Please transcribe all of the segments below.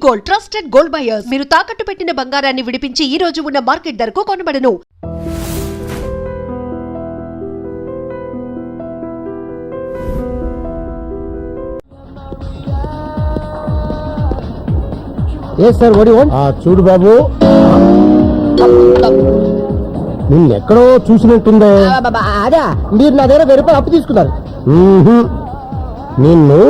Gold, trusted gold buyers. మీరు తాకట్టు పెట్టిన బంగారాన్ని విడిపించి ఈ రోజు ఉన్న మార్కెట్ ధరకు కొనబడను. చూడు బాబు, నిన్నెక్కడో చూసినట్టుందే. అదా మీరు నా దగ్గర 1000 రూపాయలు అప్పు తీసుకున్నారు. నిన్ను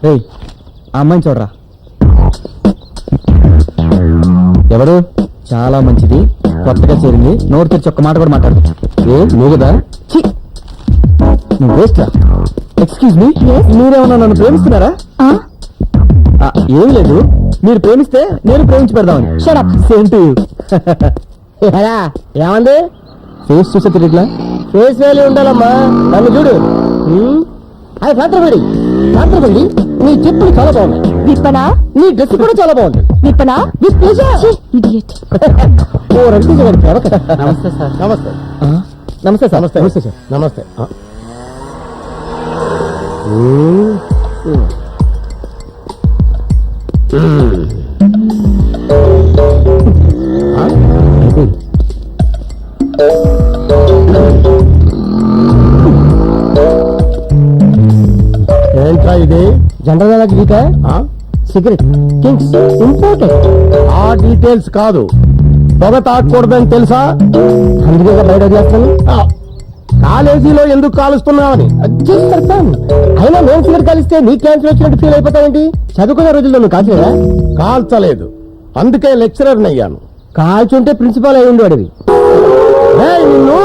ఆ అమ్మాయిని చూడరా. ఎవరు? చాలా మంచిది, కొత్తగా చేరింది, నోరు తెరిచి ఒక్క మాట కూడా మాట్లాడు. నువ్వు కదా? నువ్వు వేస్తా. ఎక్స్క్యూజ్ మీ, మీరేమన్నా నన్ను ప్రేమిస్తున్నారా? ఏం లేదు, మీరు ప్రేమిస్తే నేను ప్రేమించి పెడదామని. Same to you. ఏమంది? ఫేస్ చూసే తిరిగిట్లా? ఫేస్ వాల్యూ ఉండాలమ్మా. నన్ను చూడు. అది సాంత్రపడి నీ చెప్పులు చాలా బాగుంది. విప్పనా? నీ డ్రెస్ కూడా చాలా బాగుంది. విప్పనా? ఓ రవితేజ గారి ప్రేమ కదా. నమస్తే సార్. నమస్తే. నమస్తే సార్. నమస్తే. నమస్తే సార్. నమస్తే. ఏంట్రా ఇది? జనరల్ గీత సిగరెట్ కింగ్స్ ఇంపార్టెంట్. ఆ డీటెయిల్స్ కాదు, పొగ తాగకూడదని తెలుసా? అందుకే బయట వదిలేస్తాను. కాలేజీలో ఎందుకు కాలుస్తున్నావని. అయినా నేను సిగరెట్ కాలిస్తే నీ క్యాన్సర్ వచ్చినట్టు ఫీల్ అయిపోతావేంటి? చదువుకునే రోజుల్లో నువ్వు కాల్చలేదా? కాల్చలేదు, అందుకే లెక్చరర్ అయ్యాను. కాల్చుంటే ప్రిన్సిపాల్ అయి ఉండేవాడివి. నిన్ను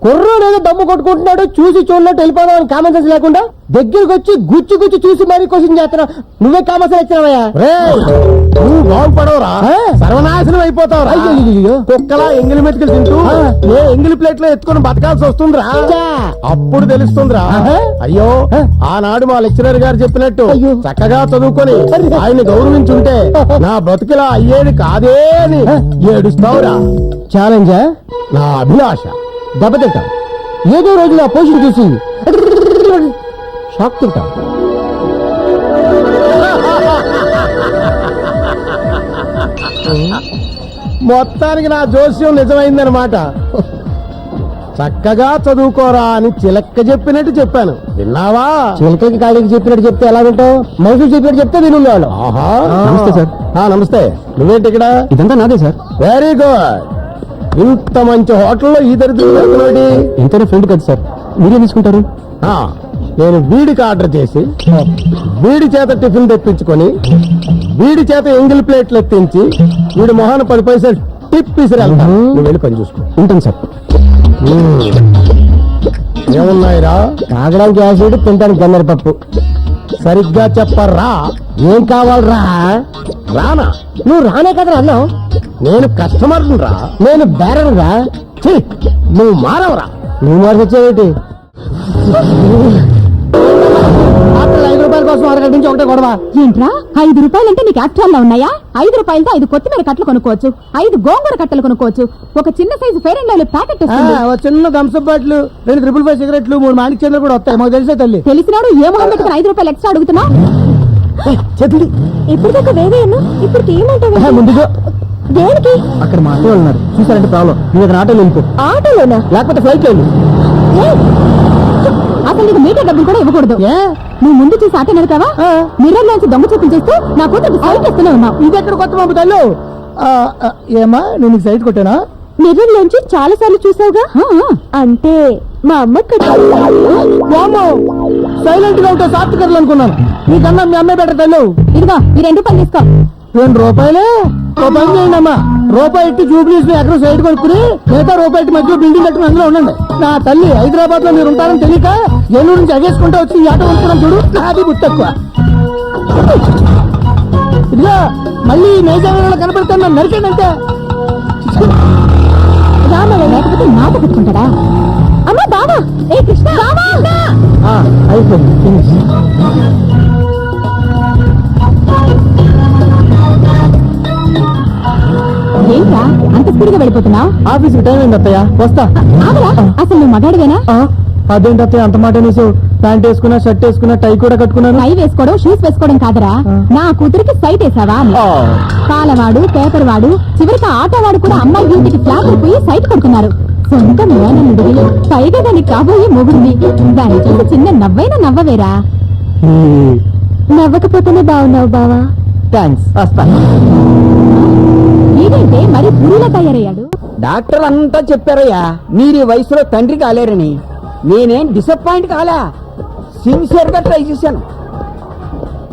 కుర్రోడు ఏదో దమ్ము కొట్టుకుంటున్నాడు, చూసి చూడనట్టు వెళ్ళిపోదామని కామన్ సెన్స్ లేకుండా దగ్గరికి వచ్చి గుచ్చి చూసి మరీ క్వశ్చన్ చేస్తున్నావు. నువ్వే కామన్ సెన్స్ ఇచ్చినావయ్యా. నువ్వు బాగుపడవరా, సర్వనాశనం అయిపోతావురా. కుక్కలా ఎంగిలి మెతుకులు తింటూ ఏ ఎంగిలి ప్లేట్ లో ఎత్తుకుని బతకాల్సి వస్తుందిరా. అప్పుడు తెలుస్తుందిరా. అయ్యో, ఆనాడు మా లెక్చరర్ గారు చెప్పినట్టు చక్కగా చదువుకొని ఆయన గౌరవించుంటే నా బతుకులా అయ్యేది కాదే అని ఏడుస్తావురా. ఛాలెంజా? నా అభిలాష. దెబ్బతింటాం. ఏదో రోజు నా పోషన్ చూసి షాక్ తింటాం. మొత్తానికి నా జోస్యం నిజమైందనమాట. చక్కగా చదువుకోరా అని చిలక్క చెప్పినట్టు చెప్పాను, విన్నావా? చిలకకి కాడికి చెప్పినట్టు చెప్తే ఎలా వింటావు? మైసూరు చెప్పినట్టు చెప్తే వినుండేవాళ్ళు. నమస్తే సార్. నమస్తే. నువ్వేంటి ఇక్కడ? ఇదంతా నాదే సార్. Very good. ఇంత మంచి హోటల్లో ఈ దరిద్రుడు ఇంతనే ఫ్రెండ్ కదా సార్, మీరేం తీసుకుంటారు? నేను వీడికి ఆర్డర్ చేసి వీడి చేత టిఫిన్ తెప్పించుకొని వీడి చేత ఎంగిల్ ప్లేట్లు ఎత్తించి వీడి మొహాన 10 పైసలు టిప్ ఇసిరెళ్తాను. నువ్వు వెళ్ళి పని చూసుకో. ఉంటాను సార్. ఏమున్నాయిరా? తాగడానికి యాసిడ్, తినడానికి గన్నెర పప్పు. సరిగ్గా చెప్పరా. ఏం కావాలరా? రానా? నువ్వు రానే కదా అన్నావు. నేను కస్టమర్ రా. నేను బేరర్ రా. నువ్వు మారవరా. నువ్వు మార్చొచ్చావేటి? 5 రూపాయల కోసం అరగంట నుంచి ఒకటే గొడవ. ఏంట్రా 5 రూపాయలంటే నీకు యాక్చువల్గా ఉన్నాయా? 5 రూపాయలతో 5 కొత్తిమీర కట్టలు కొనుక్కోవచ్చు, 5 గోంగూర కట్టలు కొనుక్కోవచ్చు, ఒక చిన్న size fair and lovely packet చిన్న థమ్స్అప్ బాటిల్, 2 555 సిగరెట్లు, 3 మాణిక్ చంద్ర కూడా వస్తాయి. మాకు తెలిసే తల్లి. తెలిసినాడు ఏ మొహం పెట్టుకుని 5 రూపాయలు ఎక్స్ట్రా అడుగుతున్నా? చెప్పింది ఇప్పుడు దాకా వేవేయను, ఇప్పుడు ఏమంటావు? ముందుగా దేనికి? అక్కడ మా ఆటో ఉన్నారు, చూసారంటే ప్రాబ్లం. నువ్వు ఆటోలో వెళ్ళిపో. ఆటోలోనా? లేకపోతే ఫ్లైట్ లో. అసలు నీకు మీటర్ డబ్బులు కూడా ఇవ్వకూడదు. నువ్వు ముందు చూసి ఆటో నడిపావా? మిర్రర్ లోంచి దొంగ చూపులు చేస్తూ నా కూతురు సైట్ చేస్తూనే ఉన్నావు. ఇది ఎక్కడ కొత్త పంపుతాను? ఏమా నేను సైట్ కొట్టానా? మిర్రర్ లోంచి చాలా సార్లు చూసావుగా. అంటే మా అమ్మ సైలెంట్ గా ఉంటే సాత్వికర్లు అనుకున్నాను. నీకన్నా మీ అమ్మాయి బెటర్ తల్లు. ఇదిగో ఈ 2 రూపాయలు తీసుకో. 2 రూపాయలే? పని చేయండి అమ్మా. రూపాయి ఇట్టి జూబ్లీస్ ఎక్కడ సైడ్ కొనుక్కుని మిగతా రూపాయి ఇట్టి మధ్యలో బిల్డింగ్ కట్టుకుని అందులో ఉండండి. నా తల్లి హైదరాబాద్ లో మీరు ఉంటారని తెలియక ఏలూరు నుంచి అగేసుకుంటా వచ్చి ఈ ఆటో కొనుక్కున్నాం చూడు. నాది బుద్ధి తక్కువ. ఇదిగా మళ్ళీ మేజావేళ కనపడతాను, నన్ను నరికండి అంతే. రామయ్య లేకపోతే మాట పెట్టుకుంటాడా? అమ్మా బావా, ఏ కృష్ణ అయిపోయింది. ఏంట్రా అంత స్పీడ్గా వెళ్ళిపోతున్నావు? ఆఫీస్కి టైం అయింది అత్తయ్య, వస్తా. ఆగరా, అసలు నువ్వు మగాడివేనా? అదేంటి అత్తయ్య అంత మాట అనేసావు? ప్యాంట్ వేసుకున్నా, షర్ట్ వేసుకున్నా, టై కూడా కట్టుకున్నాను. టై వేసుకోవడం, షూస్ వేసుకోవడం కాదరా, నా కూతురికి సైట్ వేసావా అని. పాలవాడు, పేపర్ వాడు, చివరికి ఆటో వాడు కూడా అమ్మాయి ఇంటికి ఫ్లాట్ అయిపోయి సైట్ కొడుతున్నారు. సొంత మేనల్లుడివి, పైగా దానికి కాబోయే మొగుడిని. దాన్ని చూసి చిన్న నవ్వైనా నవ్వవేరా? నవ్వకపోతేనే బాగున్నావు బావా. థ్యాంక్స్, వస్తా. ఏంటంటే మరి పూరిలా తయారయ్యాడు. డాక్టర్ అంతా చెప్పారయ్యా, మీరు ఈ వయసులో తండ్రి కాలేరని. నేనేం డిసప్పాయింట్ కాలా, సిన్సియర్ గా ట్రై చేశాను.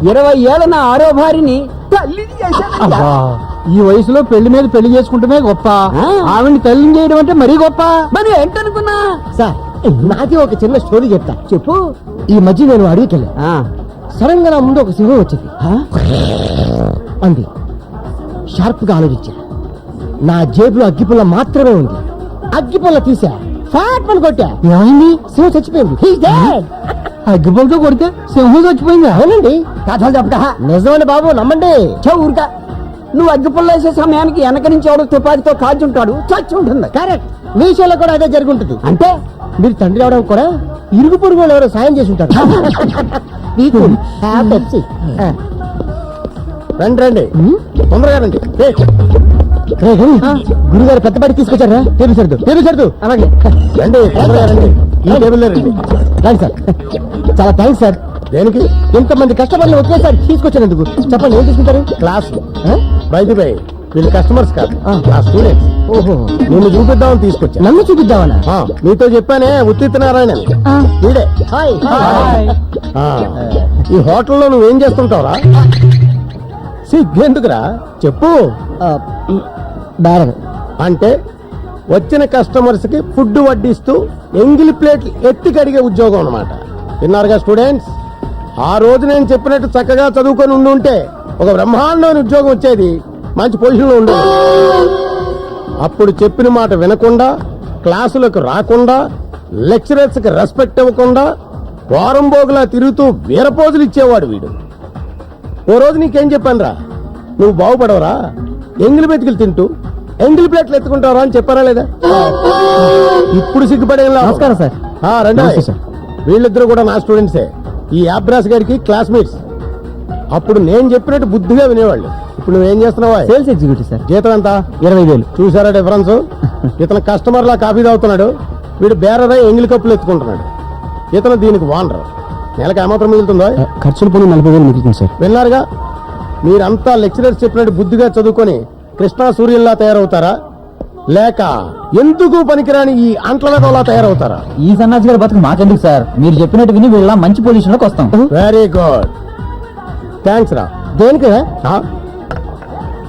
20 ఏళ్ళ నా ఆరో భార్యని తల్లిని చేశాను. ఈ వయసులో పెళ్లి మీద పెళ్లి చేసుకుంటమే గొప్ప, ఆవిడ్ని తల్లిని చేయడం అంటే మరీ గొప్ప. మరి ఏంటనుకున్నా సార్, నాది ఒక చిన్న స్టోరీ చెప్తా. చెప్పు. ఈ మధ్య నేను అడిగికెళ్ళా, సడన్ గా నా ముందు ఒక సింహం వచ్చింది అంది. షార్ప్ గా ఆలోచించా. నా జేబులో అగ్గిపుల్ల మాత్రమే ఉంది. అగ్గిపుల్ల తీసా, ఫ్యాట్ పని కొట్టా. ఏమైంది? సింహం చచ్చిపోయింది. అగ్గిపుల్లతో కొడితే సింహం చచ్చిపోయింది? అవునండి. కథలు చెప్పక నిజమండి బాబు, నమ్మండి. ఊరికా నువ్వు అగ్గిపుల్ల వేసే సమయానికి వెనక నుంచి ఎవడో తుపాకితో కాల్చుంటాడు, చచ్చి ఉంటుంది. కరెక్ట్. మీ విషయంలో కూడా అదే జరిగి ఉంటుంది. అంటే మీరు తండ్రి అవడం కూడా ఇరుగు పొరుగు వాళ్ళు ఎవరో సాయం చేసి ఉంటారు. రండి రండి, తొందరగా రండి. గురుగారు పెద్ద బడి తీసుకొచ్చారా? టేబుల్ సర్దు, టేబుల్ సర్దు. అలాగే రండి, తొందరగా రండి. ఈ టేబుల్ రండి. రండి సార్. చాలా థ్యాంక్స్ సార్. దేనికి? ఇంతమంది కస్టమర్లు ఒకేసారి తీసుకొచ్చినందుకు. చెప్పండి, ఏం తీసుకుంటారు? క్లాస్. బై ది బై, వీళ్ళు కస్టమర్స్ కాదు, నా స్టూడెంట్స్. ఓహో, నిన్ను చూపిద్దామని తీసుకొచ్చా. నన్ను చూపిద్దామనా? మీతో చెప్పానే, ఉత్తిత్ నారాయణ వీడే. ఈ హోటల్లో నువ్వేం చేస్తుంటావురా? సిగ్గెందుకురా, చెప్పు. అంటే వచ్చిన కస్టమర్స్ కి ఫుడ్ వడ్డిస్తూ ఎంగిలి ప్లేట్లు ఎత్తి కడిగే ఉద్యోగం అన్నమాట. విన్నారుగా స్టూడెంట్స్? ఆ రోజు నేను చెప్పినట్టు చక్కగా చదువుకొని ఉండుంటే ఒక బ్రహ్మాండమైన ఉద్యోగం వచ్చేది, మంచి పొజిషన్ లో ఉండేది. అప్పుడు చెప్పిన మాట వినకుండా, క్లాసులకు రాకుండా, లెక్చరర్స్ కి రెస్పెక్ట్ ఇవ్వకుండా, వారం బోగులా తిరుగుతూ వీరపోజులు ఇచ్చేవాడు వీడు. ఓ రోజు నీకేం చెప్పానురా, నువ్వు బాగుపడవరా, ఎంగిలి మెతుకులు తింటూ ఎంగిలి ప్లేట్లు ఎత్తుకుంటావరా అని చెప్పారా లేదా? ఇప్పుడు సిగ్గుపడేలా. నమస్కారం సార్. రండి. వీళ్ళిద్దరూ కూడా నా స్టూడెంట్సే, ఈ అబ్రాస్ గారికి క్లాస్మేట్స్. అప్పుడు నేను చెప్పినట్టు బుద్ధిగా వినేవాళ్ళు. ఇప్పుడు నువ్వేం చేస్తున్నావా? Sales executive sir. జీతం ఎంత? 20,000. చూసారా డిఫరెన్స్? ఇతను కస్టమర్ లా కాఫీ తాగుతున్నాడు, వీడు బేరరై ఎంగిలి కప్పులు ఎత్తుకుంటున్నాడు. ఇతను దీనికి వానరు. నెలకు ఏమాత్రం మిగులుతుందో? ఖర్చులు పోనీ 40,000 మిగులుతుంది సార్. విన్నారుగా? మీరంతా లెక్చరర్స్ చెప్పినట్టు బుద్ధిగా చదువుకొని కృష్ణా సూర్యుల్లా తయారవుతారా, లేక ఎందుకు పనికిరాని ఈ అంట్లలా తయారవుతారా? ఈ సన్నాసి గారి బతుకు మాకెందుకు సార్, మీరు చెప్పినట్టు విని వీళ్ళ మంచి పొజిషన్ లోకి వస్తాం. వెరీ గుడ్, థ్యాంక్స్ రా. దేనికి?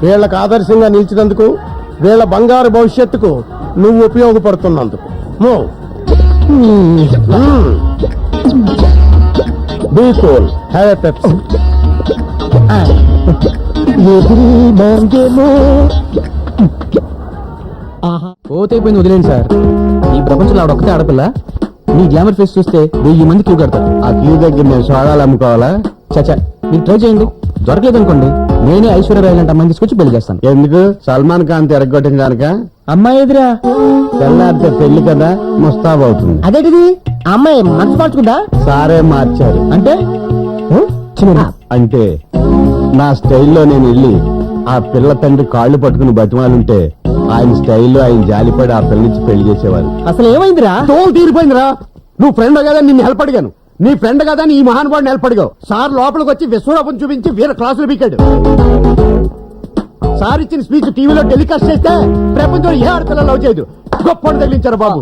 వీళ్ళకు ఆదర్శంగా నిలిచినందుకు, వీళ్ళ బంగారు భవిష్యత్తుకు నువ్వు ఉపయోగపడుతున్నందుకు. Be cool, have a Pepsi. పోతైపోయింది, వదిలేండి సార్. ఈ ప్రపంచంలో ఆవిడ ఒక్కతే ఆడపిల్ల. మీ గ్లామర్ ఫేస్ చూస్తే 1000 మంది క్యూ కడతారు. ఆ క్యూ దగ్గర నేను సోడాలు అమ్ముకోవాలా? చచ్చా, మీరు ట్రై చేయండి. దొరకలేదు అనుకోండి, నేనే ఐశ్వర్యరాయ్ లాంటి అమ్మాయిని తీసుకొచ్చి పెళ్లి చేస్తాను. ఎందుకు? సల్మాన్ ఖాన్ తిరగొట్టిన కనుక? అమ్మాయి ఎదురా తెల్లారితే పెళ్లి కదా, ముస్తాబవుతుంది. అదేంటిది? అమ్మాయి మనసు మార్చుకుందా? సారే మార్చారు. అంటే అంటే నా స్టైల్లో నేను వెళ్ళి ఆ పిల్ల తండ్రి కాళ్ళు పట్టుకుని బతిమాలుంటే ఆయన స్టైల్లో ఆయన జాలిపడి ఆ పిల్ల నుంచి పెళ్లి చేసేవారు. అసలు ఏమైందిరా? తోలు తీరిపోయిందిరా. నువ్వు ఫ్రెండ్ కదా నిన్ను హెల్ప్ అడిగాను, నీ ఫ్రెండ్ కదా ఈ మహానుభావుని హెల్ప్ అడిగావు. సార్ లోపలికి వచ్చి విశ్వరూపం చూపించి వీర క్లాసులు పీకాడు. సార్ ఇచ్చిన స్పీచ్ టీవీలో టెలికాస్ట్ చేస్తే ప్రపంచంలో ఏ ఆడపిల్ల లవ్ చేయదు. గొప్ప తగిలించారు బాబు.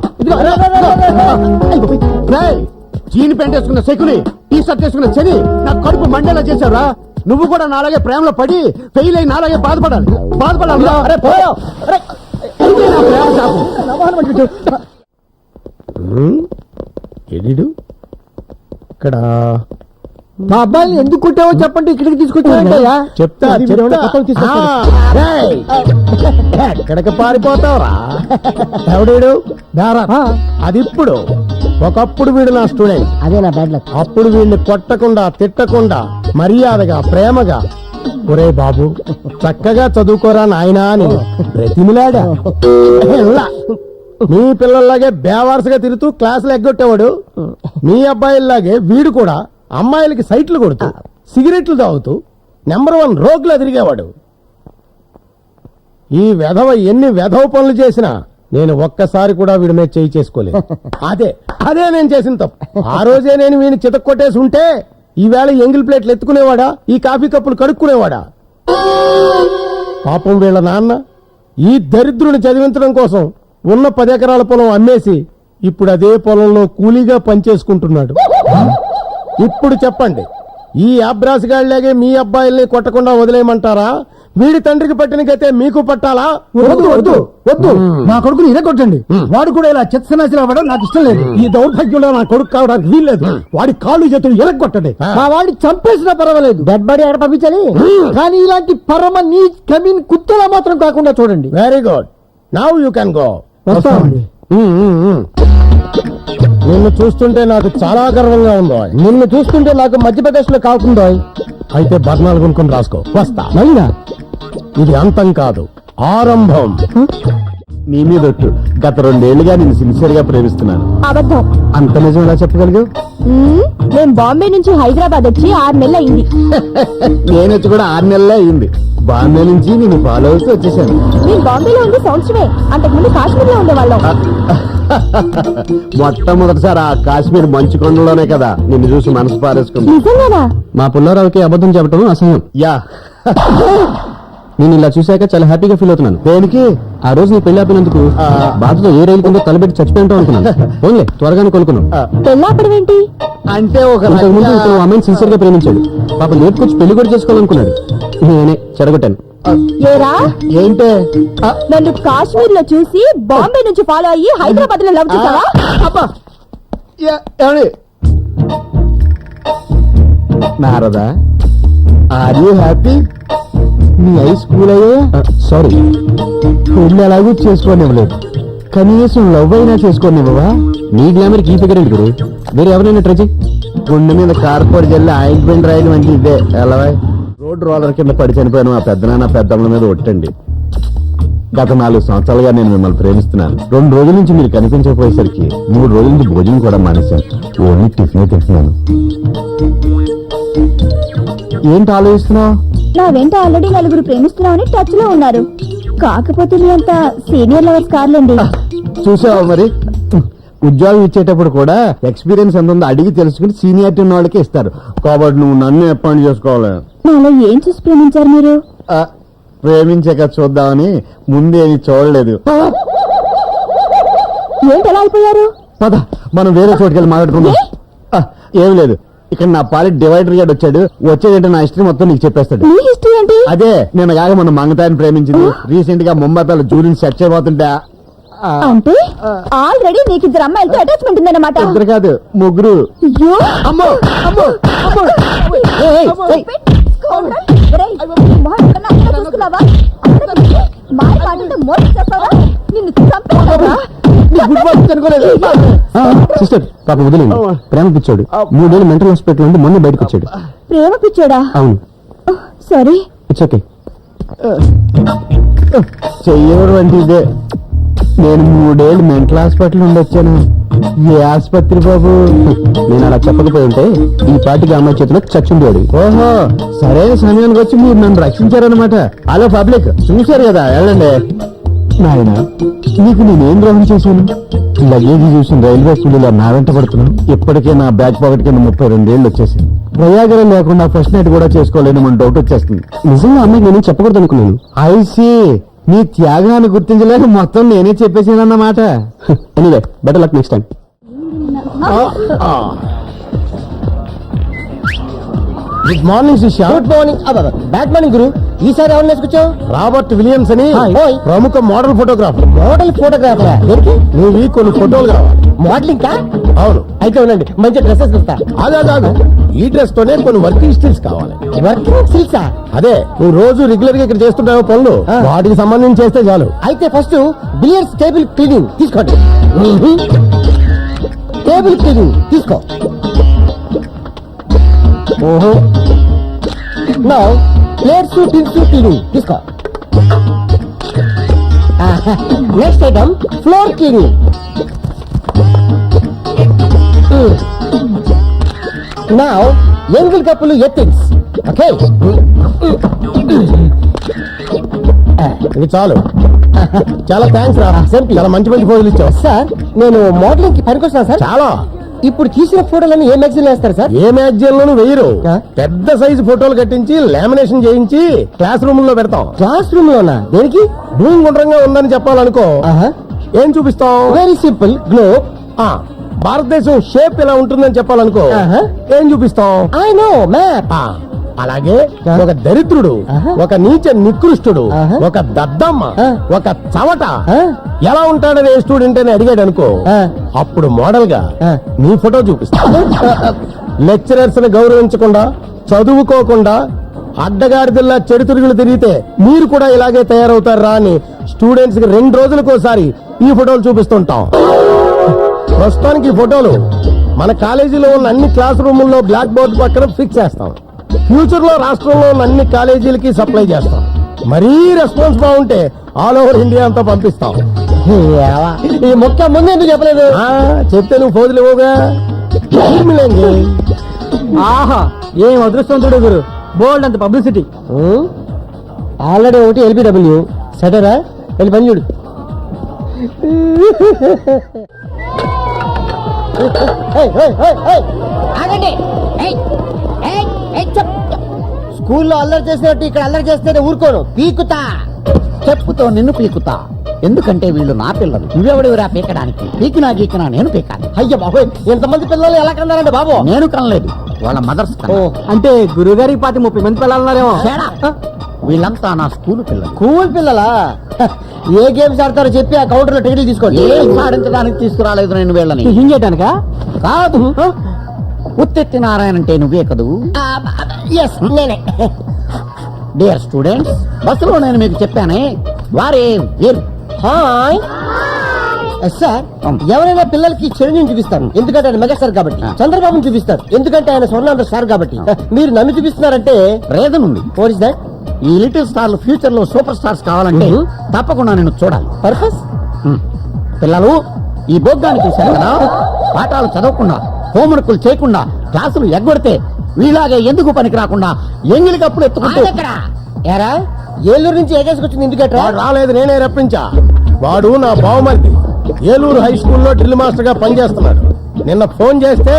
జీని పెంట్ వేసుకున్న శకుని, టీ షర్ట్ వేసుకున్న శని నా కడుపు మండేలా చేశారా. నువ్వు కూడా నాలాగే ప్రేమలో పడి ఫెయిల్ అయి నాలాగే బాధపడాలి. ఇక్కడ మా అబ్బాయిని ఎందుకు కొట్టావో చెప్పండి, ఇక్కడికి తీసుకొచ్చావా? చెప్తా. ఎక్కడికి పారిపోతావురా? ఎవడీడు? అది ఇప్పుడు. ఒకప్పుడు వీడు నా స్టూడెంట్. అదే నా బ్యాడ్ లక్. అప్పుడు వీడిని కొట్టకుండా, తిట్టకుండా, మర్యాదగా, ప్రేమగా ఒరే బాబు చక్కగా చదువుకోరా నాయనా అని బ్రతిమిలాడా ఎల్లా. మీ పిల్లల్లాగే బేవారసుగా తిరుగుతూ క్లాసులు ఎగ్గొట్టేవాడు మీ అబ్బాయిల్లాగే వీడు కూడా అమ్మాయిలకి సైట్లు కొడుతూ సిగరెట్లు తాగుతూ నెంబర్ 1 రోగులా తిరిగేవాడు. ఈ వెధవ ఎన్ని వెధవ పనులు చేసినా నేను ఒక్కసారి కూడా వీడి మీద చేయి చేసుకోలేదు. అదే నేను చేసిన తప్పు. ఆ రోజే నేను వీడిని చితక్కొట్టేసి ఉంటే ఈవేళ ఎంగిల్ ప్లేట్లు ఎత్తుకునేవాడా, ఈ కాఫీ కప్పులు కడుక్కునేవాడా? పాపం వీళ్ళ నాన్న ఈ దరిద్రుని చదివించడం కోసం ఉన్న 10 ఎకరాల పొలం అమ్మేసి ఇప్పుడు అదే పొలంలో కూలీగా పనిచేసుకుంటున్నాడు. ఇప్పుడు చెప్పండి, ఈ అబ్రాసిగాళ్లాగే మీ అబ్బాయిల్ని కొట్టకుండా వదిలేయమంటారా? వీడి తండ్రికి పట్టిన గతే మీకు పట్టాలా? వద్దు వద్దు వద్దు, నా కొడుకుని ఇదే కొట్టండి. వాడు కూడా ఇలా చెత్తనాశలు అవ్వడం నాకు ఇష్టం లేదు. ఈ దౌర్భాగ్యంలో నా కొడుకు కావడానికి వీల్లేదు. వాడి కాళ్ళు చేతులు ఎలగొట్టండి. మా వాడిని చంపేసినా పర్వాలేదు, డెడ్ బాడీ ఎక్కడ పంపించాలి. కానీ ఇలాంటి పరమ నీ కమీన్ కుత్తలా మాత్రం కాకుండా చూడండి. Very good, now you can go. వస్తామండి. నిన్ను చూస్తుంటే నాకు చాలా గర్వంగా ఉందో. నిన్ను చూస్తుంటే నాకు మధ్యప్రదేశ్ లో కాకుందో. అయితే బర్ణాలు కొనుక్కొని రాసుకో. వస్తా. నైనా ఇది అంతం కాదు, ఆరంభం. నీ మీద ఒట్టు, గత 2 ఏళ్లుగా నేను సిన్సియర్ గా ప్రేమిస్తున్నాను. అబద్ధం. అంత నిజం ఎలా చెప్పగలిగావు? నేను బాంబే నుంచి హైదరాబాద్ వచ్చి 6 నెలలు అయింది. నేను వచ్చి కూడా 6 నెలలే అయింది. బాంబే నుంచి నేను ఫాలో అవుతూ వచ్చేసాను. నేను బాంబేలో ఉంది సంవత్సరమే. అంతకుముందు కాశ్మీర్ లో ఉండేవాళ్ళం. మొట్టమొదటిసారి ఆ కాశ్మీర్ మంచు కొండలోనే కదా నిన్ను చూసి మనసు పారేసుకుంది. నిజంగానా? మా పుల్లారావుకి అబద్ధం చెప్పడం అసహ్యం. యా నేను ఇలా చూశాక చాలా హ్యాపీగా ఫీల్ అవుతున్నాను. దేనికి? ఆ రోజు నీ పెళ్లి ఆపినందుకు బాధతో ఏ రైలు కింద తలబెట్టి చచ్చిపోయింటావు అనుకున్నాను. ఓన్లే త్వరగానే కొనుక్కున్నాను. పెళ్ళాపడం ఏంటి? అంటే ఒక ముందు ఇతను అమ్మాయిని సిన్సియర్ గా ప్రేమించాడు. పాప లేపుకొచ్చి పెళ్లి కూడా చేసుకోవాలనుకున్నాడు. నేనే చెడగొట్టాను. ఏరా ఏంటే? నన్ను కాశ్మీర్ లో చూసి బాంబే నుంచి ఫాలో అయ్యి హైదరాబాద్ లో లవ్ చేసావా? Narada, are you happy? నీ హై స్కూల్ అయ్యా? సారీ, పెళ్లి అలాగే చేసుకోనివ్వలేదు. కనీసం లవ్ అయినా చేసుకోనివ్వవా? నీ గ్లామర్ ఈ ఫిగర్ ఏంటి గురు? వేరే ఎవరైనా ట్రై చేయి. గుండె మీద కార్పోర్ జల్లి ఆయింట్మెంట్ రాయడం అంటే ఇదే. ఎలా రోడ్ రోలర్ కింద పడి చనిపోయిన మా పెద్దనాన్న పెద్దమ్మ మీద ఒట్టండి. గత 4 సంవత్సరాలుగా నేను మిమ్మల్ని ప్రేమిస్తున్నాను. 2 రోజుల నుంచి మీరు కనిపించకపోయేసరికి 3 రోజుల నుంచి భోజనం కూడా మానేశాను. ఓన్లీ టిఫినే తింటున్నాను. ఏంటి ఆలోచిస్తున్నావు? నా వెంట ఆల్రెడీ 4 ప్రేమిస్తున్నామని టచ్ లో ఉన్నారు. కాకపోతే మీ అంత సీనియర్ లవర్స్ కార్లండి. చూసావా మరి, ఉద్యోగం ఇచ్చేటప్పుడు కూడా ఎక్స్పీరియన్స్ ఎంత ఉందో అడిగి తెలుసుకుని సీనియారిటీ ఉన్న వాళ్ళకే ఇస్తారు. కాబట్టి నువ్వు నన్ను అపాయింట్ చేసుకోవాలి. నాలో ఏం చూసి ప్రేమించారు మీరు? ప్రేమించాక చూద్దామని ముందేమి చూడలేదు. ఏంటి ఎలా అయిపోయారు? పద మనం వేరే చోటుకి వెళ్ళి మాట్లాడుకుందాం. ఏమి లేదు, ఇక్కడ నా పాలి డివైడర్ గాడు వచ్చాడు. వచ్చేదంటే నా హిస్టరీ మొత్తం నీకు చెప్పేస్తాడు. మీ హిస్టరీ ఏంటి? అదే నేను కాక మన మంగతాయిని ప్రేమించింది. రీసెంట్ గా ముంబై పిల్లలు జూలిని సెట్ చేయబోతుంటా. అంటే ఆల్రెడీ నీకు 2 అమ్మాయిలతో అటాచ్మెంట్ ఉందన్నమాట. 2 కాదు 3. అయ్యో! అమ్మో అమ్మో అమ్మో! ఒరేయ్, ఈ మొహం ఎక్కడన్నా అక్కడ చూసుకున్నావా? మాయ పాటలతో మోసం చేస్తావా? నిన్ను చంపేస్తావా? సిస్టర్ పాప వదిలేదు. ప్రేమ పిచ్చాడు. 3 ఏళ్ళు మెంటల్ హాస్పిటల్ నుండి మొన్న బయటకు వచ్చాడు. ప్రేమ పిచ్చాడా? అవును. సారీ. It's okay. చెయ్యడం అంటే ఇదే. నేను 3 ఏళ్ళు మెంటల్ హాస్పిటల్ నుండి వచ్చాను. ఏ ఆసుపత్రి బాబు? నేను అలా చెప్పకపోయి ఉంటే ఈ పాటికి అమ్మాయి చేతిలో చచ్చుండేవాడు. ఓహో, సరైన సమయానికి వచ్చి మీరు నన్ను రక్షించారనమాట. హలో పబ్లిక్, చూశారు కదా, వెళ్ళండి. నాయన, నీకు నేనేం ద్రోహం చేశాను? లగేజీ చూసిన రైల్వే కూలీలో నా వెంట పడుతున్నాను. ఇప్పటికే నా బ్యాక్ పాకెట్ కింద 32 ఏళ్ళు వచ్చేసింది. ప్రయాగరం లేకుండా ఫస్ట్ నైట్ కూడా చేసుకోలేని మన డౌట్ వచ్చేస్తుంది. నిజంగా అమ్మాయికి నేను చెప్పకూడదు అనుకున్నాను. ఐసీ, నీ త్యాగాన్ని గుర్తించలేక మొత్తం నేనే చెప్పేసానన్నమాట. Anyway, better luck next time. Good morning shishya. Good morning. Bad morning guru. ఈసారి ఎవరు నేర్చుకొచ్చావు? రాబర్ట్ విలియమ్స్ అని హాయ్. ప్రముఖ మోడల్ ఫోటోగ్రాఫర్. Model photographer. దేనికి? నువ్వు కొన్ని ఫోటోలు కావాలి. మోడలింగ్ కా? అవును. అయితే ఉండండి, మంచి డ్రెస్సెస్ ఇస్తా. అదే ఈ డ్రెస్ తోనే కొన్ని వర్కింగ్ స్టిల్స్ కావాలి. వర్కింగ్ సిల్సా? అదే నువ్వు రోజు రెగ్యులర్ గా ఇక్కడ చేస్తుంటావు పనులు, వాటికి సంబంధించి చేస్తే చాలు. అయితే ఫస్ట్ బిలియర్డ్స్ టేబుల్ క్లీనింగ్ తీసుకోండి. టేబుల్ క్లీనింగ్ తీసుకో. ఓహో, నౌ ప్లేట్స్ టిన్స్ క్లీనింగ్ తీసుకో. Next item floor cleaning. Now ఎంగిల్ కప్పులు ఎథిక్స్. ఓకే, ఇది చాలు. చాలా థ్యాంక్స్ రా, చాలా మంచి మంచి ఫోటోలు ఇచ్చావు. సార్ నేను మోడలింగ్ కి పనికొస్తాను సార్. చాలా. ఇప్పుడు తీసిన ఫోటోలను ఏ మ్యాగజైన్ వేస్తారు సార్? ఏ మ్యాగజైన్ లోనూ వెయ్యరు. ఆ? పెద్ద సైజు ఫోటోలు కట్టించి లామినేషన్ చేయించి క్లాస్ రూమ్ లో పెడతాం. క్లాస్ రూమ్ లోనా? దేనికి? భూమి గుండ్రంగా ఉందని చెప్పాలనుకో, ఏం చూపిస్తాం? Very simple, globe. భారతదేశం షేప్ ఇలా ఉంటుందని చెప్పాలనుకో, ఏం చూపిస్తాం? I know, map. అలాగే ఒక దరిద్రుడు, ఒక నీచ నికృష్టుడు, ఒక దద్దమ్మ, ఒక చవట ఎలా ఉంటాడని ఏ స్టూడెంట్ అని అడిగాడు అనుకో, అప్పుడు మోడల్ గా నీ ఫోటో చూపిస్తా. లెక్చరర్స్ ని గౌరవించకుండా, చదువుకోకుండా, అడ్డగాడిదల్లా చెడుతురుగులు తిరిగితే మీరు కూడా ఇలాగే తయారవుతారా అని స్టూడెంట్స్ కి 2 రోజులకోసారి ఈ ఫోటోలు చూపిస్తుంటాం. ప్రస్తుతానికి ఈ ఫోటోలు మన కాలేజీలో ఉన్న అన్ని క్లాస్ రూముల్లో బ్లాక్ బోర్డు పక్కన ఫిక్స్ చేస్తాం. ఫ్యూచర్ లో రాష్ట్రంలో ఉన్న అన్ని కాలేజీలకి సప్లై చేస్తాం. మరీ రెస్పాన్స్ బాగుంటే ఆల్ ఓవర్ ఇండియా అంతా పంపిస్తాం. ఈ మొక్క ముందు ఎందుకు చెప్పలేదు? చెప్తే నువ్వు ఫోజులు ఇవ్వగా. ఆహా, ఏం అదృష్టవంతుడు గురు, బోల్డ్ అంత పబ్లిసిటీ. ఆల్రెడీ ఒకటి ఎల్బిడబ్ల్యూ సరేరా, వెళ్ళి పని చూడు. స్కూల్లో అల్లరి చేసినట్టు ఇక్కడ అల్లరి చేస్తే ఊరుకోను, పీకుతా. చెప్పుతో నిన్ను పీకుతా. ఎందుకంటే వీళ్ళు నా పిల్లలు. నువ్వెవడివిరా పీకడానికి? పీకినా గీకినా నేను పీకాలి. అయ్యో బాబోయ్, ఎంతమంది పిల్లలు ఎలా కన్నారండి బాబు? నేను కనలేదు, వాళ్ళ మదర్స్ అంటే గురుగారికి 30 మంది పిల్లలున్నారేమో. వీళ్ళంతా నా స్కూల్ పిల్లలు. స్కూల్ పిల్లలా? ఏ గేమ్స్ ఆడతారో చెప్పి ఆ కౌంటర్ లో టికెట్లు తీసుకోండి. ఏం సాధించడానికి తీసుకురాలేదు నేను వీళ్ళని. హింగేటానికా? కాదు, ఉత్తెత్తి నారాయణ అంటే నువ్వే కదూ? ఎస్, నేనే. డియర్ స్టూడెంట్స్, బస్సులో నేను మీకు చెప్పానే, వారే వీరు. Hi sir. ఎవరైనా పిల్లలకి చిరంజీవిని చూపిస్తారు ఎందుకంటే ఆయన మెగాస్టార్ కాబట్టి. చంద్రబాబుని చూపిస్తారు ఎందుకంటే ఆయన స్వర్ణాంధ్ర స్టార్ కాబట్టి. మీరు నన్ను చూపిస్తున్నారంటే రీజన్ ఉంది. What is that? ఈ లిటిల్ స్టార్లు ఫ్యూచర్ లో సూపర్ స్టార్స్ కావాలంటే తప్పకుండా నేను చూడాలి. పర్పస్? పిల్లలు, ఈ బోగ్గాన్ని చూశారు కదా, పాఠాలు చదవకుండా, హోంవర్కులు చేయకుండా, క్లాసులు ఎగ్గొడితే వీలాగే ఎందుకు పనికి రాకుండా ఎంగిలికప్పుడు ఎత్తుకుంటూ. ఏరా, ఏలూరు నుంచి ఎగేసుకొచ్చింది ఎందుకట్రా? వాడు రాలేదు, నేనే రప్పించా. వాడు నా బావమరిది, ఏలూరు హై స్కూల్లో డ్రిల్ మాస్టర్ గా పనిచేస్తున్నాడు. నిన్న ఫోన్ చేస్తే,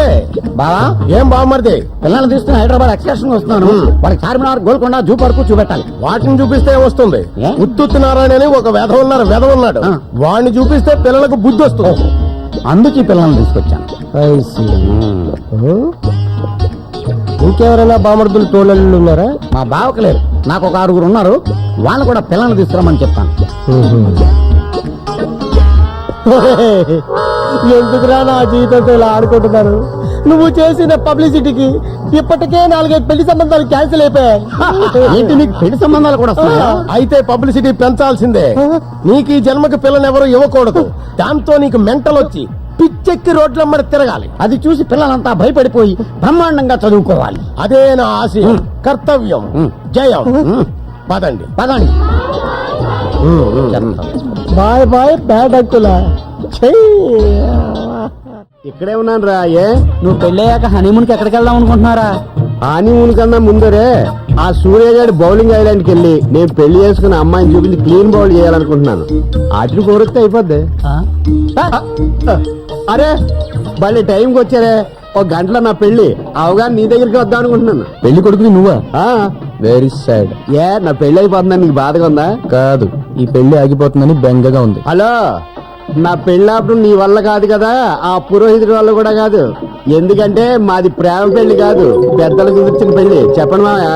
బావా ఏం బావమరిది, పిల్లల్ని తీసుకుని హైదరాబాద్ ఎక్స్కర్షన్ వస్తున్నాను, వాళ్ళకి చార్మినార్, గోల్కొండ, జూ పార్కు చూపెట్టాలి. వాటిని చూపిస్తే వస్తుంది. ఏ? ఉత్తుత్తి నారాయణ అని ఒక వెధ ఉన్నాడు, వాడిని చూపిస్తే పిల్లలకు బుద్ధి వస్తుంది. అందుకే పిల్లల్ని తీసుకొచ్చాను. ఇంకెవరైనా బామర్దులు తోళ్ళు ఉన్నారా? మా బావకు లేరు, నాకు ఒక 6 ఉన్నారు. వాళ్ళు కూడా పిల్లల్ని తీసుకురమ్మని చెప్తాను. ఎందుకురా నా జీవితంతో ఇలా ఆడుకుంటున్నారు? నువ్వు చేసిన పబ్లిసిటీకి ఇప్పటికే 4-5 పెళ్లి సంబంధాలు క్యాన్సిల్ అయిపోయాయి. ఏంటి, నీకు పెళ్లి సంబంధాలు కూడా వస్తున్నాయా? అయితే పబ్లిసిటీ పెంచాల్సిందే. నీకు ఈ జన్మకి పిల్లని ఎవరు ఇవ్వకూడదు. దాంతో నీకు మెంటల్ వచ్చి పిచ్చెక్కి రోడ్లమ్మడి తిరగాలి. అది చూసి పిల్లలంతా భయపడిపోయి బ్రహ్మాండంగా చదువుకోవాలి. అదే నా ఆశయం, కర్తవ్యం, జయం. పదండి పదండి. బాయ్ బాయ్ బ్యాడ్ అంకులా. ఇక్కడే ఉన్నాను రా. ఏ నువ్వు పెళ్ళయ్యాక హనీమూన్ కి ఎక్కడికి వెళ్దాం అనుకుంటున్నారా? హానీమూన్ కన్నా ముందరే ఆ సూర్యగాడి బౌలింగ్ ఐలాండ్కి వెళ్ళి నేను పెళ్లి చేసుకున్న అమ్మాయిని చూపించి క్లీన్ బౌల్ చేయాలనుకుంటున్నాను. ఆటిని కోరిస్తే అయిపోద్ది. అరే మళ్ళీ టైంకి వచ్చారే, 1 గంటలో నా పెళ్లి అవగానే నీ దగ్గరికి వద్దాం అనుకుంటున్నాను. పెళ్లి కొడుకుని నువ్వా? Very sad. ఏ నా పెళ్లి అయిపోతుందని నీకు బాధగా ఉందా? కాదు, ఈ పెళ్లి ఆగిపోతుందని బెంగగా ఉంది. హలో, నా పెళ్ళప్పుడు నీ వల్ల కాదు కదా, ఆ పురోహితుడి వల్ల కూడా కాదు. ఎందుకంటే మాది ప్రేమ పెళ్లి కాదు, పెద్దలు కుదిర్చిన పెళ్లి. చెప్పండి మావయ్య.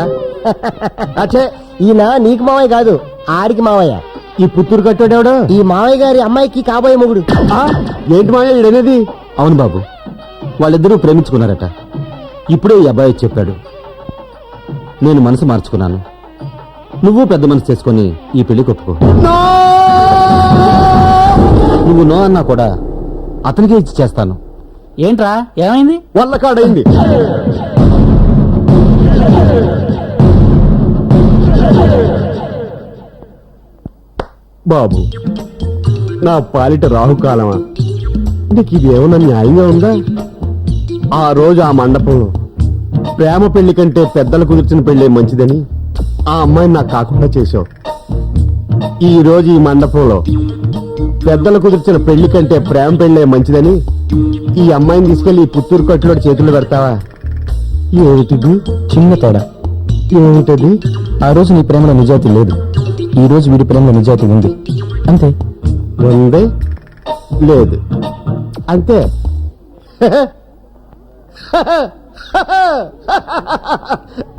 అచ్చే, ఈయన నీకు మావయ్య కాదు, ఆడికి మావయ్య. ఈ పుత్తూరు కట్టాడేవాడు ఈ మావయ్య గారి అమ్మాయికి కాబోయే మొగుడు. ఏంటి మావయ్య ఈడనేది? అవును బాబు, వాళ్ళిద్దరూ ప్రేమించుకున్నారట. ఇప్పుడే ఈ అబ్బాయి చెప్పాడు. నేను మనసు మార్చుకున్నాను. నువ్వు పెద్ద మనసు చేసుకుని ఈ పెళ్లి కొప్పుకో. నువ్వు నో అన్నా కూడా అతనికే ఇచ్చి చేస్తాను. ఏంట్రా ఏమైంది? వల్ల కాడైంది. బాబు, నా పాలిట రాహుకాలమా, నీకు ఇదేమన్నా న్యాయంగా ఉందా? ఆ రోజు ఆ మండపంలో ప్రేమ పెళ్లి కంటే పెద్దలు కుదిర్చిన పెళ్లే మంచిదని ఆ అమ్మాయిని నాకు కాకుండా చేశావు. ఈ రోజు ఈ మండపంలో పెద్దలు కుదిర్చిన పెళ్లి కంటే ప్రేమ పెళ్లే మంచిదని ఈ అమ్మాయిని తీసుకెళ్లి ఈ పుత్తూరు కట్టులో చేతులు పెడతావా? ఏమిటిది? చిన్న తేడా. ఏమిటది? ఆ రోజు నీ ప్రేమలో నిజాయితీ లేదు, ఈ రోజు వీడి ప్రేమలో నిజాయితీ ఉంది. అంతే. ఉంది లేదు అంతే.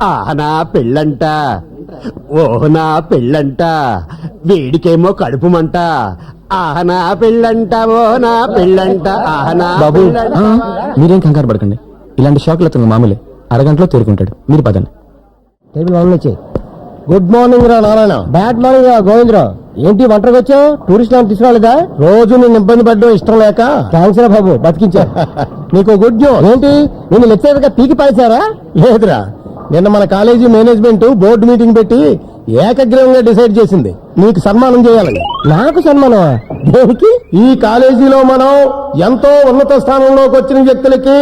ఆహనా పెళ్ళంట, ఓహనా పెళ్ళంట, వీడికేమో కడుపుమంట. ఆహనా పెళ్ళంట, ఓహనా పెళ్ళంట, ఆహనా. బాబు, మీరేం కంగారు పడకండి, ఇలాంటి షాక్లు అతను మామూలే, అరగంటలో తేరుకుంటాడు. మీరు పదండి. టేబుల్ వన్ వచ్చి. గుడ్ మార్నింగ్ రా నారాయణ. బ్యాడ్ మార్నింగ్ రా గోవిందరావు. ఏంటి ఒంటరికి వచ్చావు? టూరిస్ట్ అని తీసుకురాలేదా? రోజు నేను ఇబ్బంది పడ్డం ఇష్టం లేక. థ్యాంక్స్ రా బాబు, బతికించా. నీకు గుడ్ న్యూస్. ఏంటి, నేను లెక్చరర్ గా పీకి పాల్చారా? లేదురా, నిన్న మన కాలేజీ మేనేజ్మెంట్ బోర్డు మీటింగ్ పెట్టి ఏకగ్రీవంగా డిసైడ్ చేసింది నీకు సన్మానం చేయాలని. నాకు సన్మానం? దేనికి? ఈ కాలేజీలో మనం ఎంతో ఉన్నత స్థానంలోకి వచ్చిన వ్యక్తులకి,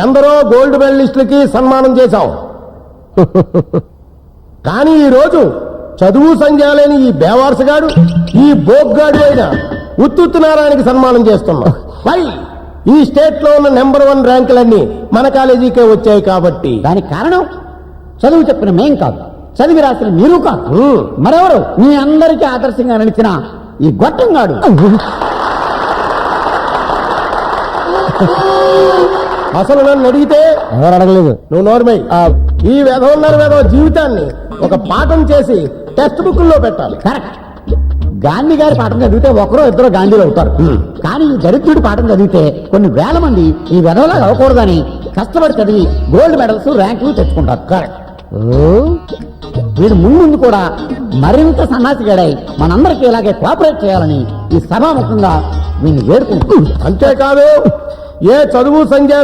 ఎందరో గోల్డ్ మెడలిస్టులకి సన్మానం చేశాం. కానీ ఈ రోజు చదువు సంధ్యాలేని ఈ బేవార్సగాడు, ఈ బోగ్గాడు అయిన ఉత్తుత్తు నారాయణకి సన్మానం చేస్తున్నాం. వై? ఈ స్టేట్ లో ఉన్న నెంబర్ 1 ర్యాంకులన్నీ మన కాలేజీకే వచ్చాయి కాబట్టి. దానికి కారణం చదువు చెప్పిన మేం కాదు, చదివి రాసిన మీరు కాదు, మరెవరు? మీ అందరికీ ఆదర్శంగా నిలిచిన ఈ గొట్టంగాడు. అసలు నన్ను అడిగితే ఎవరు అడగలేదు, నువ్వు నోర్మై. ఈ వెధవ జీవితాన్ని ఒక పాఠం చేసి టెక్స్ట్ బుక్ లో పెట్టాలి. కరెక్ట్. గాంధీ గారి పాఠం చదివితే ఒకరో ఇద్దరు గాంధీలు అవుతారు, కానీ ఈ దరిద్రుడి పాఠం చదివితే కొన్ని వేల మంది ఈ వెధవలాగా అవ్వకూడదని కష్టపడి చదివి గోల్డ్ మెడల్స్, ర్యాంకులు తెచ్చుకుంటారు. కరెక్ట్. వీడు ముందు కూడా మరింత సన్నాసిగాడై మనందరికీ ఇలాగే కోఆపరేట్ చేయాలని ఈ సభాముఖంగా వీడిని వేడుకుంటున్నాను. అంతేకాదు, ఏ చదువు సంధ్య